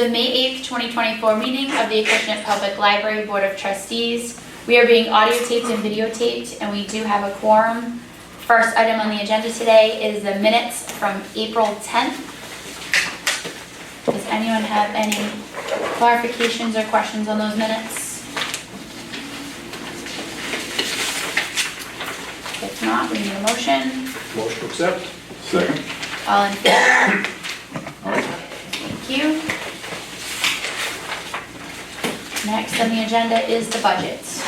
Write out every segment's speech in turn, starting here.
the May 8th, 2024 meeting of the Acushnet Public Library Board of Trustees. We are being audio taped and videotaped, and we do have a quorum. First item on the agenda today is the minutes from April 10th. Does anyone have any clarifications or questions on those minutes? If not, we need a motion. Motion to accept. Second. All in favor? Aye. Thank you. Next on the agenda is the budget. So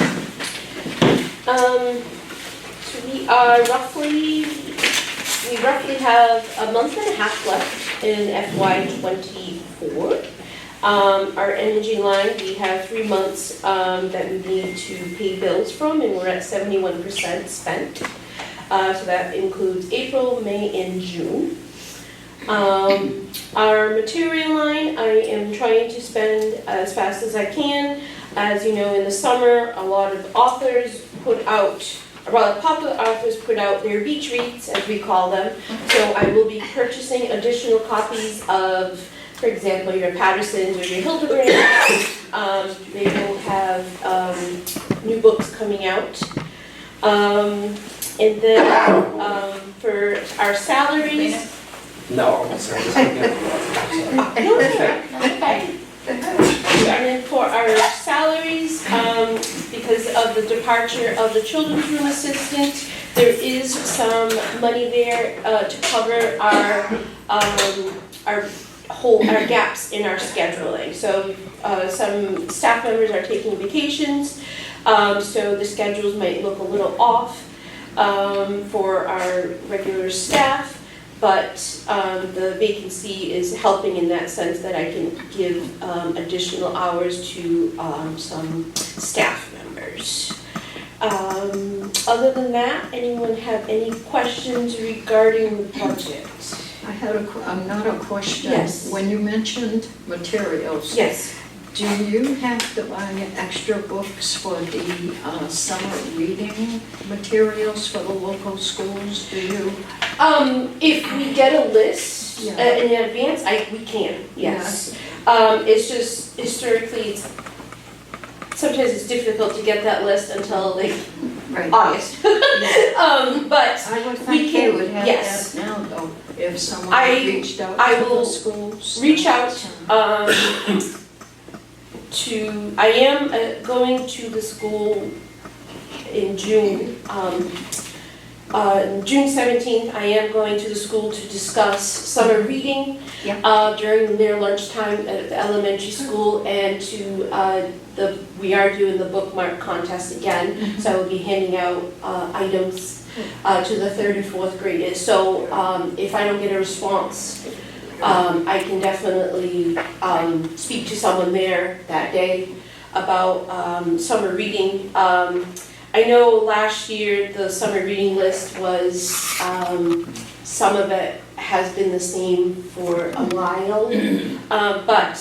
we roughly have a month and a half left in FY24. Our energy line, we have 3 months that we need to pay bills from, and we're at 71% spent. So that includes April, May, and June. Our material line, I am trying to spend as fast as I can. As you know, in the summer, a lot of authors put out, popular authors put out their beach reads, as we call them. So I will be purchasing additional copies of, for example, your Pattersons or your Hildebrands. They will have new books coming out. And then for our salaries. No, I'm sorry. Okay. And then for our salaries, because of the departure of the children's room assistant, there is some money there to cover our gaps in our scheduling. So some staff members are taking vacations, so the schedules might look a little off for our regular staff. But the vacancy is helping in that sense that I can give additional hours to some staff members. Other than that, anyone have any questions regarding the budget? I had another question. Yes. When you mentioned materials, Yes. do you have to buy extra books for the summer reading materials for the local schools? Do you? If we get a list Yeah. in advance, we can, yes. It's just historically, sometimes it's difficult to get that list until like Right. August. But I would we think can- they would have yes. that now, though, if someone I- reached out I to will the schools. reach out, I am going to the school in June. June 17th, I am going to the school to discuss summer reading during their lunchtime at the elementary school, and we are doing the bookmark contest again, so I will be handing out items to the 3rd and 4th graders. So if I don't get a response, I can definitely speak to someone there that day about summer reading. I know last year the summer reading list was, some of it has been the same for a while, but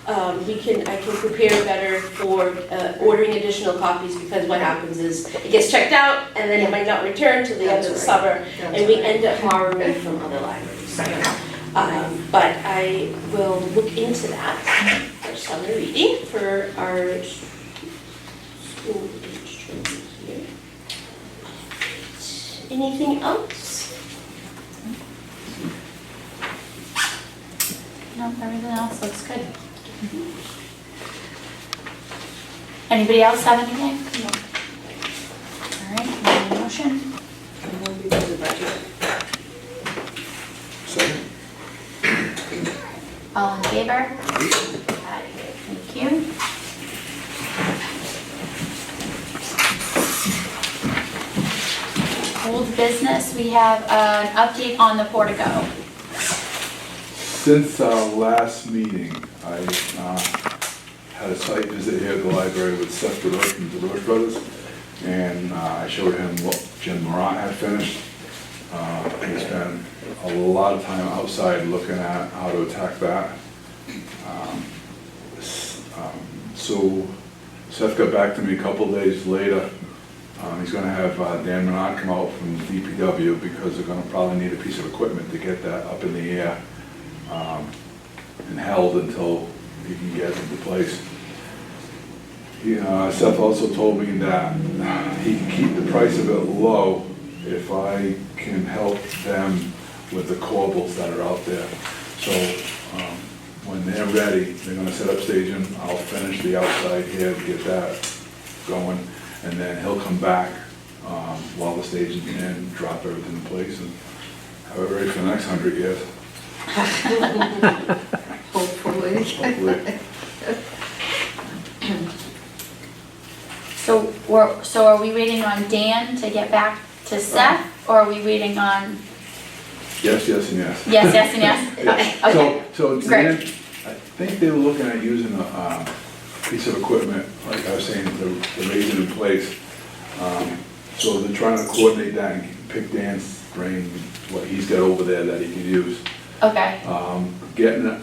I can prepare better for ordering additional copies, because what happens is it gets checked out and then it might not return till the end of the summer, and we end up borrowing from other libraries. But I will look into that for summer reading for our school age children here. Anything else? No, everything else looks good. Anybody else have anything? No. All right, we need a motion. Second. All in favor? Aye. Thank you. Old business, we have an update on the Portico. Since our last meeting, I had a site visit here at the library with Seth DeRoche from the DeRoche Brothers, and I showed him what Jim Morant had finished. He spent a lot of time outside looking at how to attack that. So Seth got back to me a couple days later. He's going to have Dan Menard come out from DPW, because they're going to probably need a piece of equipment to get that up in the air. and held until he can get into place. You know, Seth also told me that he can keep the price of it low if I can help them with the corbels that are out there. So when they're ready, they're gonna set up staging, I'll finish the outside here to get that going, and then he'll come back while the staging's in, drop everything in place, and have it ready for the next 100 years. Hopefully. Hopefully. So are we waiting on Dan to get back to Seth, or are we waiting on, Yes, yes, and yes. yes, yes, and yes? Yeah. Okay, So great. Dan, I think they were looking at using a piece of equipment, like I was saying, to raise it in place. So they're trying to coordinate that and pick Dan's brain, what he's got over there that he can use. Okay, Getting it,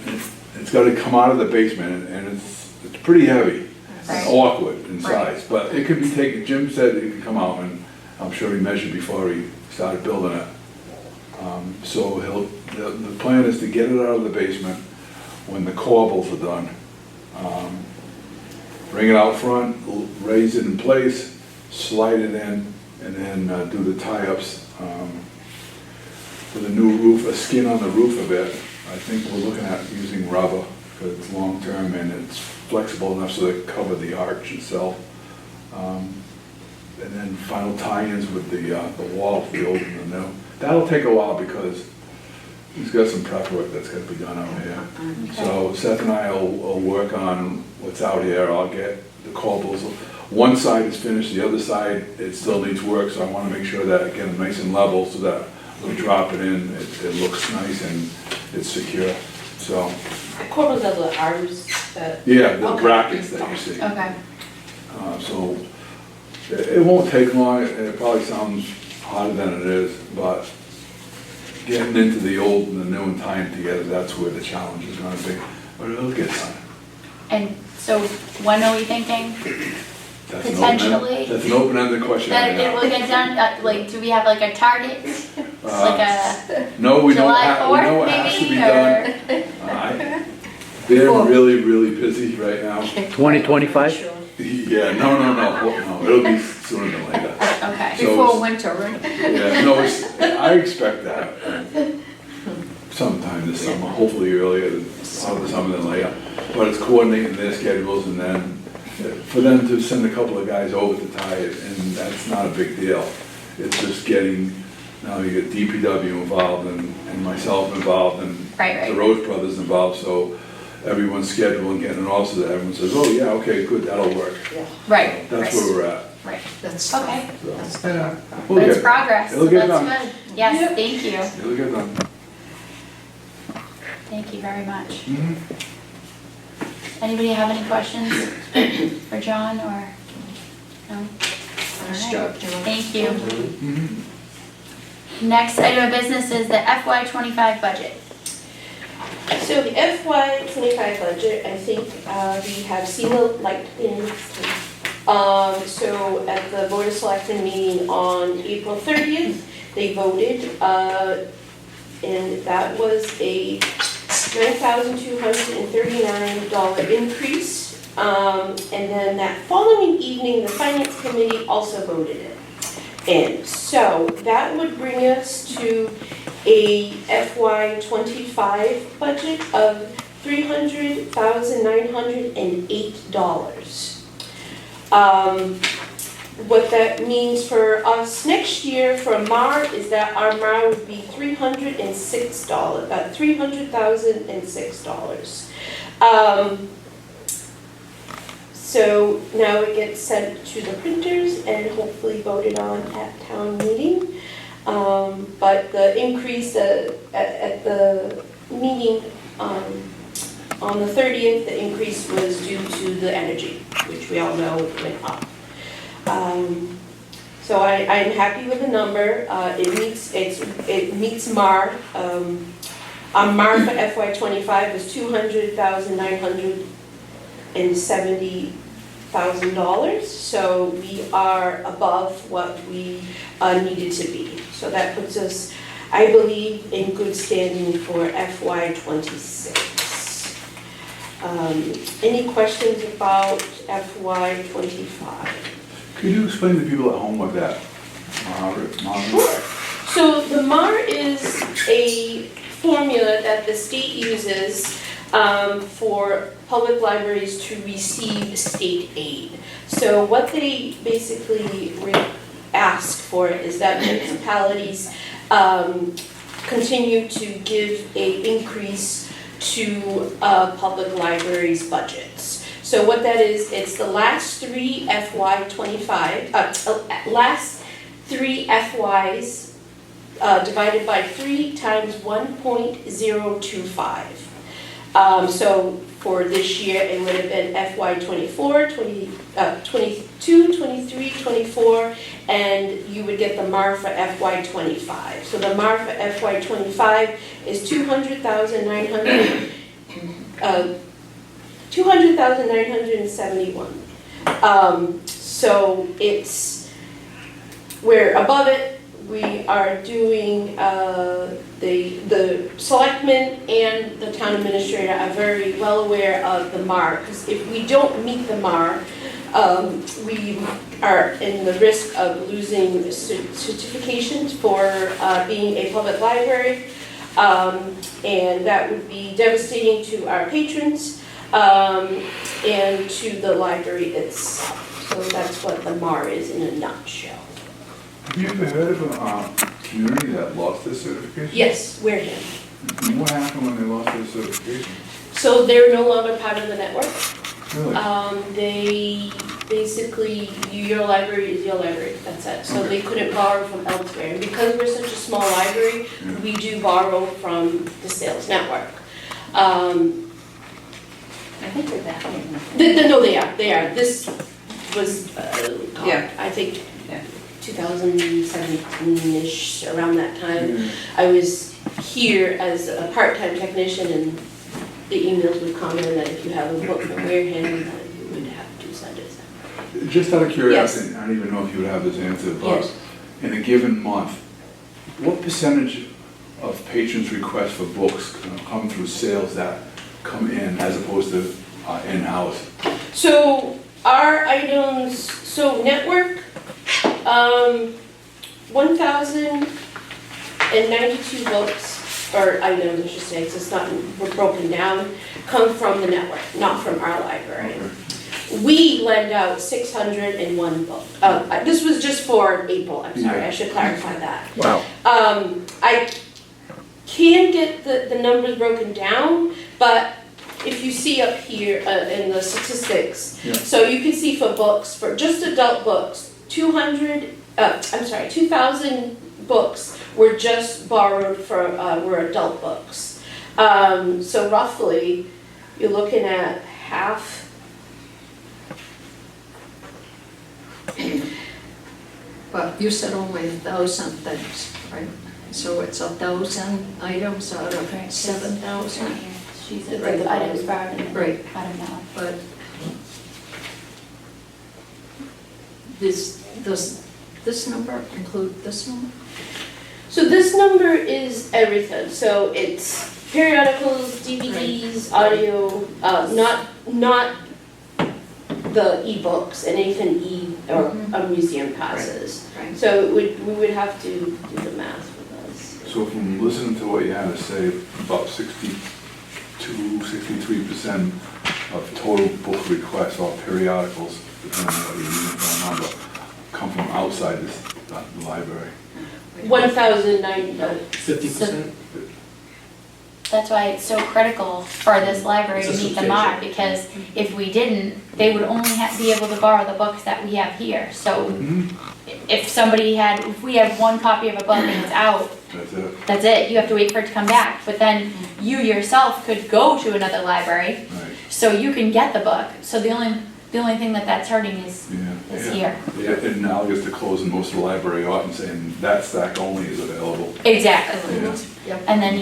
it's got to come out of the basement, and it's pretty heavy, Right. awkward in Right. size, but it could be taken. Jim said it could come out, and I'm sure he measured before he started building it. So the plan is to get it out of the basement when the corbels are done. Bring it out front, raise it in place, slide it in, and then do the tie-ups. For the new roof, a skin on the roof of it, I think we're looking at using rubber, because it's long-term and it's flexible enough so to cover the arch itself. And then final tie-ins with the wall, the old and the new. That'll take a while because he's got some prep work that's got to be done out here. So Seth and I will work on what's out here. I'll get the corbels. One side is finished, the other side, it still needs work, so I want to make sure that I get them nice and level so that when we drop it in, it looks nice and it's secure. So, Corbels are the arms that. yeah, the Okay. brackets that you see. okay, So it won't take long. It probably sounds hotter than it is, but getting into the old and the new and tying together, that's where the challenge is going to be. But it'll get done. and so when are we thinking That's an Potentially. That's an open-ended question. that right it now. will get done? Like, do we have like a target? Like a, No, we don't July have, we know 4th it has to be maybe, done. They're really, really busy right now. 2025? Yeah, no, it'll be sooner than later. okay, So- Before winter, right? Yeah, no, I expect that sometime this summer, hopefully earlier, out of the summer than later. But it's coordinating their schedules and then for them to send a couple of guys over to tie it, and that's not a big deal. It's just getting, now you get DPW involved and myself involved and Right. the Rose Brothers involved, so everyone's scheduling, getting it all so that everyone says, oh yeah, okay, good, that'll work. right, That's right, where we're at. right, That's okay. So, That's We'll But it's get- progress, so It'll get that's done. good. Yes, thank you, It'll get done. thank you very much. Mhm. Anybody have any questions for John or, no? nice All right. job, John. Thank you. Mhm. Next item of business is the FY '25 budget. So the FY '25 budget, I think we have seen the light in. So at the Board of Selectmen meeting on April 30th, they voted, and that was a $9,239 increase. And then that following evening, the Finance Committee also voted it. And so that would bring us to a FY '25 budget of $300,908. What that means for us next year for MAR is that our MAR would be $300,006. So now it gets sent to the printers and hopefully voted on at town meeting. But the increase at the meeting on the 30th, the increase was due to the energy, which we all know went up. So I'm happy with the number. It meets MAR. Our MAR for FY '25 is $200,970,000. So we are above what we needed to be. So that puts us, I believe, in good standing for FY '26. Any questions about FY '25? Could you explain to people at home what that monitor? Sure. So the MAR is a formula that the state uses for public libraries to receive state aid. So what they basically ask for is that municipalities continue to give an increase to public libraries' budgets. So what that is, it's the last three last three FYs divided by 3 times 1.025. So for this year, it would have been FY '24, 22, 23, 24, and you would get the MAR for FY '25. So the MAR for FY '25 is $200,971. So we're above it. We are doing, the selectmen and the town administrator are very well aware of the MAR, because if we don't meet the MAR, we are in the risk of losing certifications for being a public library, and that would be devastating to our patrons and to the library itself. So that's what the MAR is in a nutshell. Have you ever heard of a community that lost their certification? Yes, Wareham. And what happened when they lost their certification? So they're no longer part of the network. Really? They basically, your library is your library, that's it. So they couldn't borrow from elsewhere. And because we're such a small library, we do borrow from the sales network. I think they're back. No, they are. This was, Yeah. I think, Yeah. 2017-ish, around that time. I was here as a part-time technician, and the emails would come in that if you have a book from Wareham, you would have to send it. Just out of curiosity, I don't even know if you would have this answer, but Yes. in a given month, what percentage of patrons' requests for books come through sales that come in as opposed to in-house? So our items, so network, 1,092 books, or items, I should say, because it's not, we're broken down, come from the network, not from our library. Okay. We lend out 601 books. This was just for April, I'm sorry, I should clarify that. Wow. I can get the numbers broken down, but if you see up here in the statistics, Yeah. so you can see for books, for just adult books, 2,000 books were just borrowed were adult books. So roughly, you're looking at half. But you said only 1,000 things, right? So it's 1,000 items out of 7,000. She said the items borrowed in the Right. item now. But does this number include this number? So this number is everything. So it's periodicals, DVDs, audio, not the e-books and even or museum passes. Right. So we would have to do the math for those. So from listening to what you had to say, about 63% of total book requests or periodicals, depending on what you need going on, but come from outside this the library. 1,009. 50%? That's why it's so critical for this library to It's a meet the MAR, substantial- because if we didn't, they would only be able to borrow the books that we have here. So if we have one copy of a book and it's out, That's it. that's it, you have to wait for it to come back. But then you yourself could go to another library, Right. so you can get the book. So the only thing that's hurting is here. Yeah, analogous to closing most of the library out and saying that stack only is available. Exactly. Yeah. And then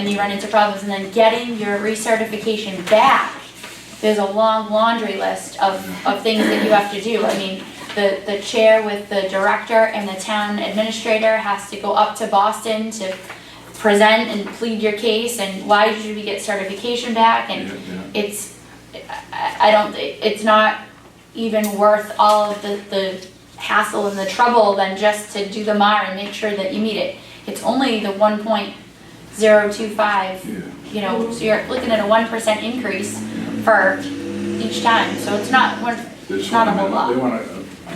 you run into problems, and then getting your recertification back, there's a long laundry list of things that you have to do. I mean, the chair with the director and the town administrator has to go up to Boston to present and plead your case, and why should we get certification back, and Yeah. it's I don't, it's not even worth all of the hassle and the trouble than just to do the MAR and make sure that you meet it. It's only the 1.025, Yeah. you know, so you're looking at a 1% increase for each time, so it's not, They just not want a whole lot. They want a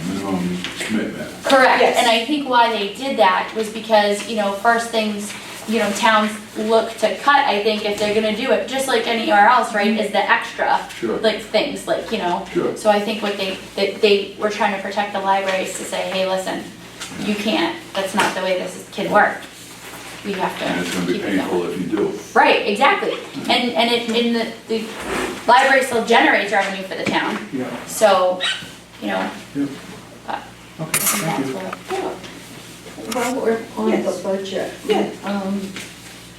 minimum commitment. Correct, Yes. and I think why they did that was because, you know, first things, you know, towns look to cut, I think, if they're gonna do it, just like anywhere else, right, is the extra, Sure. like, things, like, you know. Sure. So I think what they were trying to protect the libraries to say, hey, listen, you can't, that's not the way this can work. We have to And it's gonna be keep it going. painful if you do. Right, exactly, and the library still generates revenue for the town, Yeah. so, you know, Yep. but I Okay, think thank that's you. what. While we're on the Yes. budget. Yeah.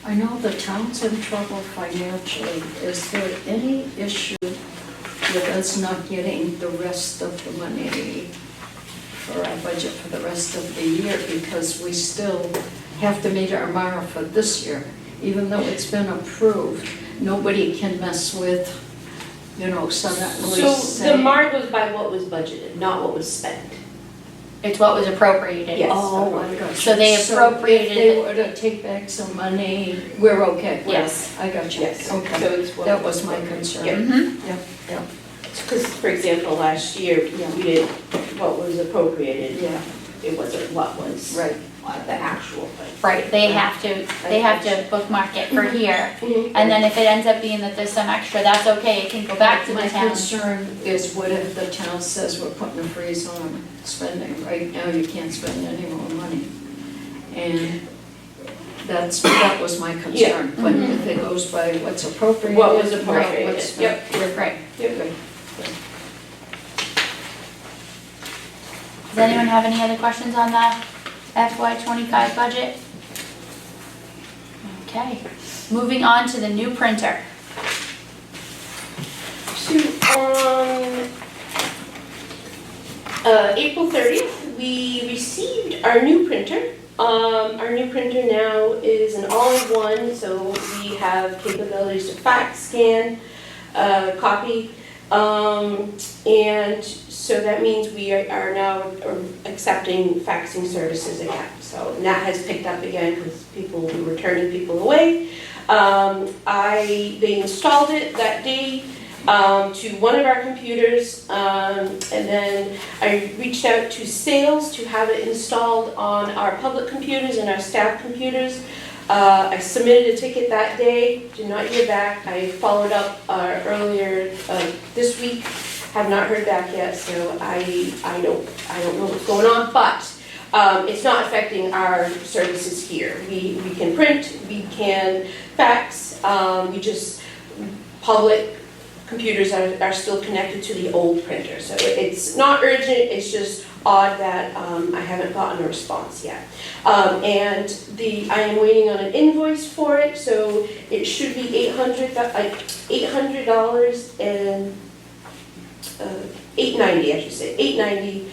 I know the town's in trouble financially. Is there any issue with us not getting the rest of the money for our budget for the rest of the year? Because we still have to meet our MARA for this year. Even though it's been approved, nobody can mess with, you know, suddenly So the saying. MAR goes by what was budgeted, not what was spent. It's what was appropriated. Yes. Oh, I got you. So they appropriated if they it. were to take back some money, we're okay. Yes. I got you. Yes. So Okay. it's what. That was my concern. Yeah. Mhm. Yep. Because, for example, last year, we did what was appropriated. Yeah, It wasn't what was right. the actual thing. Right, they have to bookmark it for here, Mm-hmm. and then if it ends up being that there's some extra, that's okay, it can go back to the My town. concern is what if the town says we're putting a freeze on spending? Right now, you can't spend any more money. And that was my concern. But Mhm. if it goes by what's appropriate. What was appropriated, what's spent, yep. Right, Yep. does anyone have any other questions on the FY25 budget? Okay, moving on to the new printer. So on April 30th, we received our new printer. Our new printer now is an all-in-one, so we have capabilities to fax, scan, copy, and so that means we are now accepting faxing services again. So that has picked up again because we were turning people away. They installed it that day to one of our computers, and then I reached out to sales to have it installed on our public computers and our staff computers. I submitted a ticket that day, did not hear back. I followed up earlier this week, have not heard back yet, so I don't know what's going on, but it's not affecting our services here. We can print, we can fax, public computers are still connected to the old printer. So it's not urgent, it's just odd that I haven't gotten a response yet. And I am waiting on an invoice for it, so it should be $800 and $890, I should say, $890.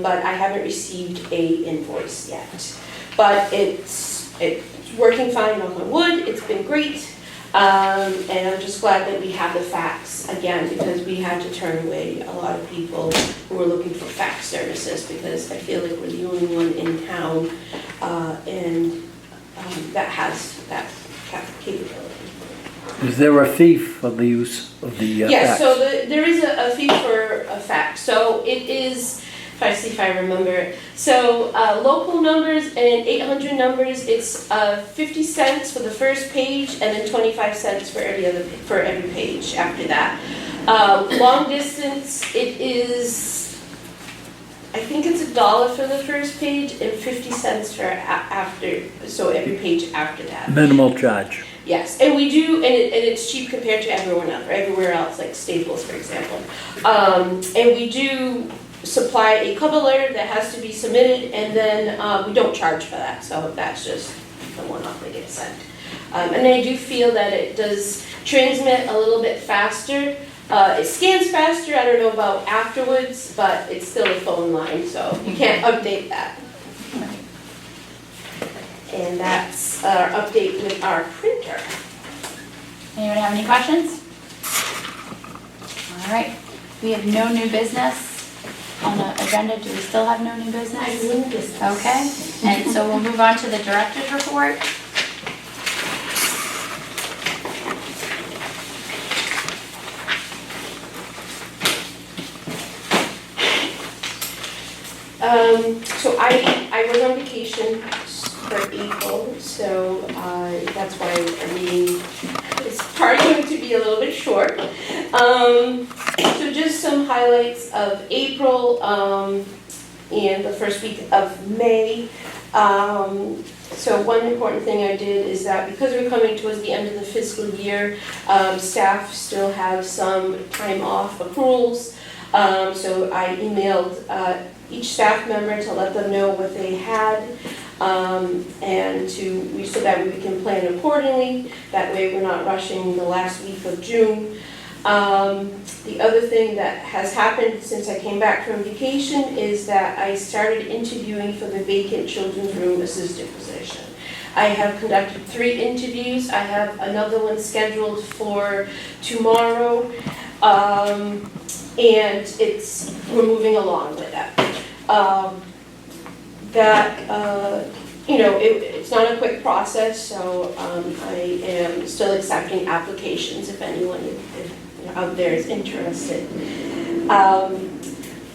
But I haven't received a invoice yet. But it's working fine, knock on wood, it's been great. And I'm just glad that we have the fax again, because we had to turn away a lot of people who were looking for fax services, because I feel like we're the only one in town that has that capability. Is there a fee for the use of the Yes, fax? so there is a fee for a fax. So it is, if I see if I remember it. So local numbers and 800 numbers, it's 50 cents for the first page and then 25 cents for every page after that. Long distance, it is, I think it's $1 for the first page and 50 cents for after, so every page after that. Minimal charge. Yes, and we do, and it's cheap compared to everywhere else, like Staples, for example. And we do supply a cover letter that has to be submitted, and then we don't charge for that, so that's just the one-off that gets sent. And I do feel that it does transmit a little bit faster. It scans faster, I don't know about afterwards, but it's still a phone line, so you can't update that. And that's our update with our printer. Anyone have any questions? right, we have no new business on the agenda. Do we still have no new I business? wouldn't miss this. Okay, and so we'll move on to the director's report. So I was on vacation for April, so that's why our meeting is probably going to be a little bit short. So just some highlights of April and the first week of May. So one important thing I did is that because we're coming towards the end of the fiscal year, staff still have some time off accruals. So I emailed each staff member to let them know what they had, and so that we can plan accordingly. That way we're not rushing the last week of June. The other thing that has happened since I came back from vacation is that I started interviewing for the vacant children's room assistant position. I have conducted 3 interviews. I have another one scheduled for tomorrow, and we're moving along with that. It's not a quick process, so I am still accepting applications if anyone out there is interested.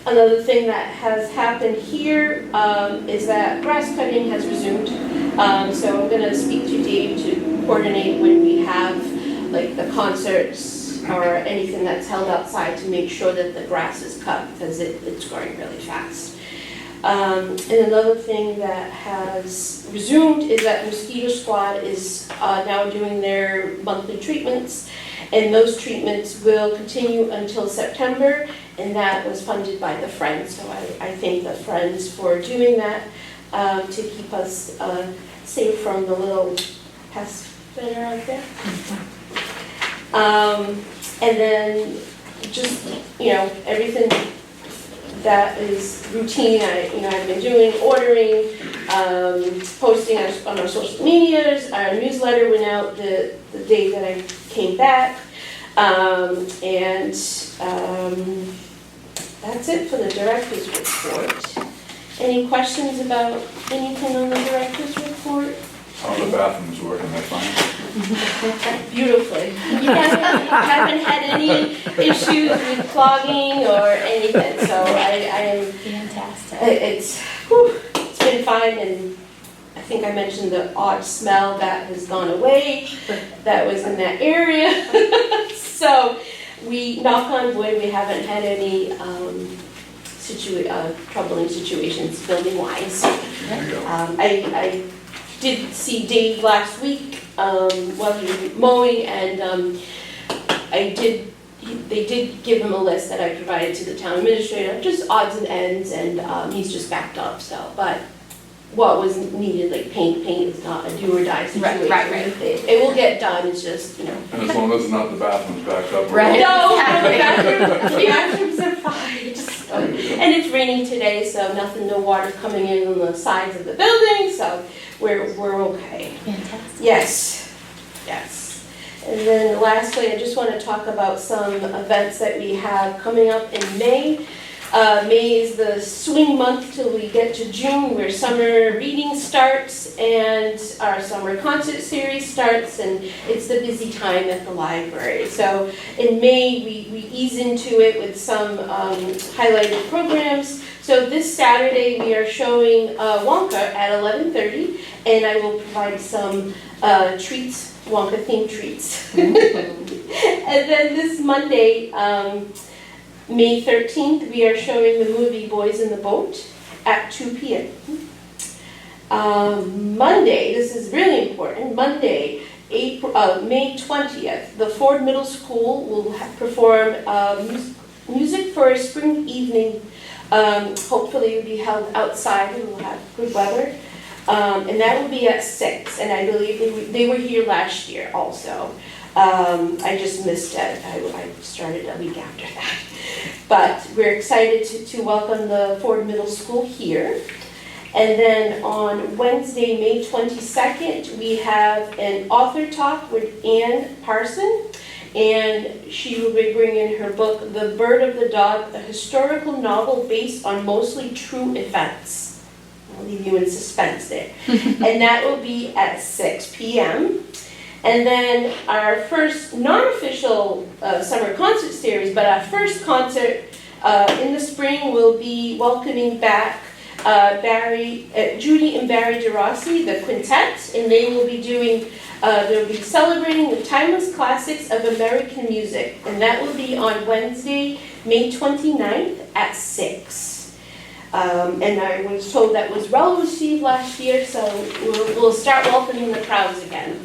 Another thing that has happened here is that grass cutting has resumed. So I'm going to speak to Dave to coordinate when we have like the concerts or anything that's held outside to make sure that the grass is cut because it's growing really fast. And another thing that has resumed is that Mosquito Squad is now doing their monthly treatments, and those treatments will continue until September, and that was funded by the Friends. So I thank the Friends for doing that to keep us safe from the little pests that are out there. And then just, everything that is routine, I've been doing, ordering, posting on our social medias. Our newsletter went out the day that I came back. And that's it for the director's report. Any questions about anything on the director's report? How are the bathrooms working, they're fine? Beautifully. You haven't had any issues with clogging or anything, so I am, Fantastic. it's been fine, and I think I mentioned the odd smell that has gone away, that was in that area. So we, knock on wood, we haven't had any troubling situations building-wise. There you go. I did see Dave last week while he was mowing, and they did give him a list that I provided to the town administrator, just odds and ends, and he's just backed up, so, but what was needed, like paint is not a do or die situation. Right. It will get done, it's just, And as long as it's not the bathrooms backed up. Right. No, the bathrooms are fine. And it's raining today, so no water coming in on the sides of the building, so we're okay. Fantastic. Yes. And then lastly, I just want to talk about some events that we have coming up in May. May is the swing month till we get to June, where summer reading starts and our summer concert series starts, and it's the busy time at the library. So in May, we ease into it with some highlighted programs. So this Saturday, we are showing Wonka at 11:30, and I will provide some treats, Wonka-themed treats. And then this Monday, May 13th, we are showing the movie Boys in the Boat at 2 p.m. Monday, this is really important, Monday, May 20th, the Ford Middle School will perform music for a spring evening. Hopefully it will be held outside and we'll have good weather. And that will be at 6, and I believe they were here last year also. I just missed it. I started a week after that. But we're excited to welcome the Ford Middle School here. And then on Wednesday, May 22nd, we have an author talk with Ann Parson. and she will be bringing her book, The Bird of the Dog, a historical novel based on mostly true events. I'll leave you in suspense there. And that will be at 6 p.m. And then our first non-official summer concert series, but our first concert in the spring will be welcoming back Judy and Barry DeRossi, the quintet, and they will be doing, they'll be celebrating the timeless classics of American music, and that will be on Wednesday, May 29th at 6. And I was told that was well received last year, so we'll start welcoming the crowds again.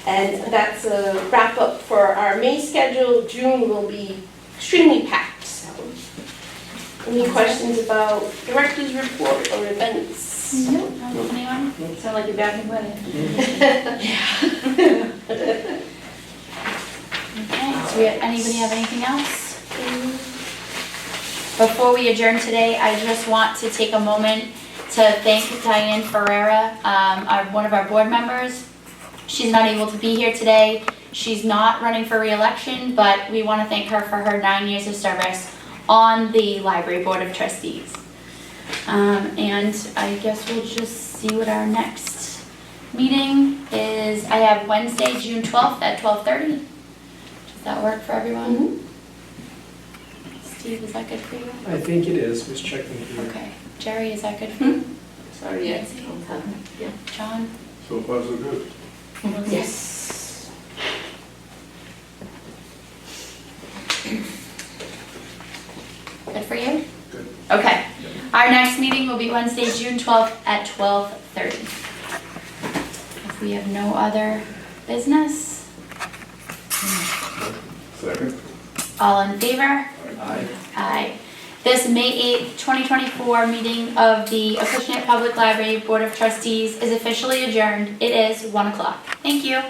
And that's a wrap up for our May schedule. June will be extremely packed, so. Any questions about director's report or events? Nope. Anyone? Sound like you're back in wedding. Okay, so anybody have anything else? Before we adjourn today, I just want to take a moment to thank Diane Ferreira, one of our board members. She's not able to be here today. She's not running for re-election, but we want to thank her for her 9 years of service on the Library Board of Trustees. And I guess we'll just see what our next meeting is. I have Wednesday, June 12th at 12:30. Does that work for everyone? Steve, is that good for you? I think it is, was checking here. Okay. Jerry, is that good for you? Sorry, yes. Yeah. John? So far, so good. Yes. Good for you? Good. Okay. Our next meeting will be Wednesday, June 12th at 12:30. If we have no other business, Second? all in favor? Aye. Aye. This May 8th, 2024 meeting of the Acushnet Public Library Board of Trustees is officially adjourned. It is 1 o'clock. Thank you.